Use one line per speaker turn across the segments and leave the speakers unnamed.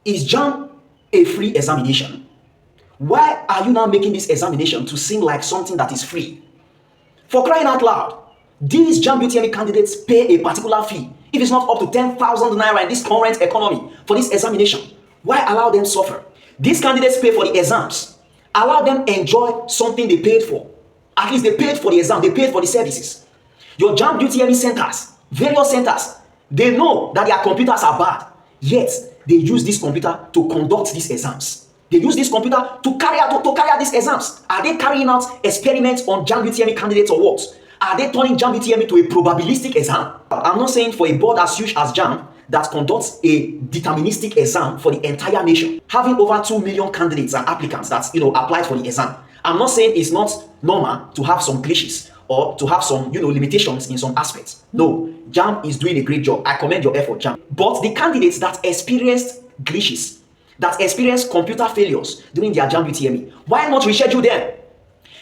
Is Jamb a free examination? Why are you now making this examination to seem like something that is free? For crying out loud, these Jamb UTME candidates pay a particular fee. If it's not up to 10,000 naira in this current economy for this examination, why allow them suffer? These candidates pay for the exams. Allow them enjoy something they paid for. At least they paid for the exam, they paid for the services. Your Jamb UTME centers, various centers, they know that their computers are bad, yet they use this computer to conduct these exams. They use this computer to carry out these exams. Are they carrying out experiments on Jamb UTME candidates or what? Are they turning Jamb UTME to a probabilistic exam? I'm not saying for a board as huge as Jamb that conducts a deterministic exam for the entire nation, having over 2 million candidates and applicants that applied for the exam. I'm not saying it's not normal to have some glitches or to have some limitations in some aspects. No, Jamb is doing a great job. I commend your effort, Jamb. But the candidates that experienced glitches, that experienced computer failures during their Jamb UTME, why not reschedule them?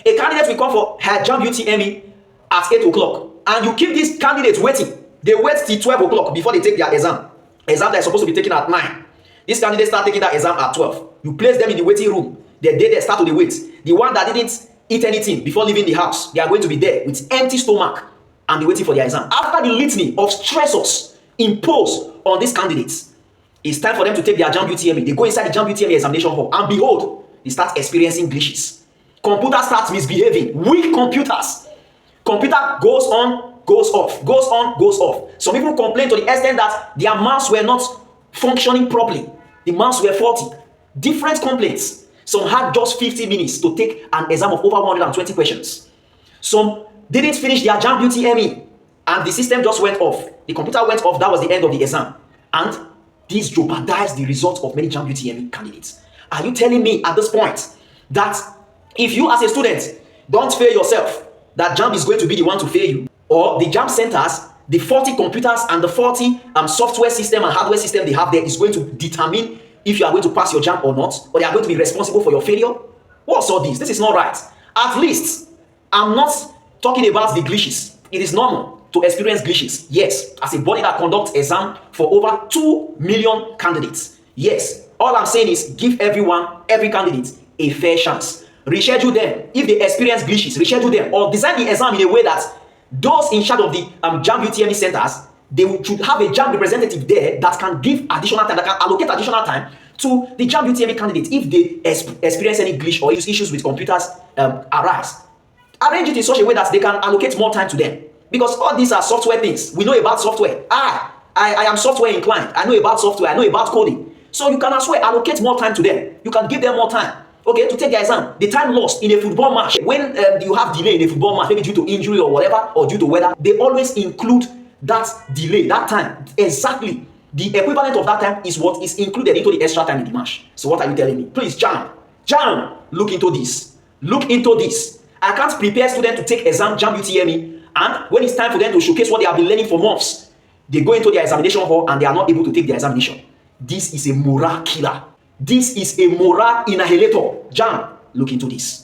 A candidate will come for her Jamb UTME at 8 o'clock, and you keep these candidates waiting. They wait till 12 o'clock before they take their exam that is supposed to be taken at 9. These candidates start taking that exam at 12. You place them in the waiting room. They start to the wait. The one that didn't eat anything before leaving the house, they are going to be there with empty stomach and be waiting for their exam. After the litany of stressors imposed on these candidates, it's time for them to take their Jamb UTME. They go inside the Jamb UTME examination hall, and behold, they start experiencing glitches. Computer starts misbehaving. Weak computers. Computer goes on, goes off, goes on, goes off. Some people complain to the extent that their mouse were not functioning properly. The mouse were faulty. Different complaints. Some had just 50 minutes to take an exam of over 120 questions. Some didn't finish their Jamb UTME and the system just went off. The computer went off. That was the end of the exam. And this jeopardized the results of many Jamb UTME candidates. Are you telling me at this point that if you as a student don't fail yourself, that Jamb is going to be the one to fail you? Or the Jamb centers, the 40 computers and the 40 software system and hardware system they have there is going to determine if you are going to pass your Jamb or not, or they are going to be responsible for your failure? What's all this? This is not right. At least, I'm not talking about the glitches. It is normal to experience glitches. Yes, as a body that conducts exam for over 2 million candidates. Yes, all I'm saying is give every candidate a fair chance. Reschedule them. If they experience glitches, reschedule them, or design the exam in a way that those in charge of the Jamb UTME centers, they should have a Jamb representative there that can give additional time, that can allocate additional time to the Jamb UTME candidates if they experience any glitch or issues with computers arise. Arrange it in such a way that they can allocate more time to them, because all these are software things. We know about software. I am software inclined. I know about software. I know about coding. So you can as well allocate more time to them. You can give them more time, okay, to take their exam. The time lost in a football match, when you have delay in a football match, maybe due to injury or whatever, or due to weather, they always include that delay, that time. Exactly. The equivalent of that time is what is included into the extra time in the match. So what are you telling me? Please, Jamb, look into this. Look into this. I can't prepare students to take Jamb UTME, and when it's time for them to showcase what they have been learning for months, they go into their examination hall and they are not able to take their examination. This is a morale killer. This is a morale annihilator. Jamb, look into this.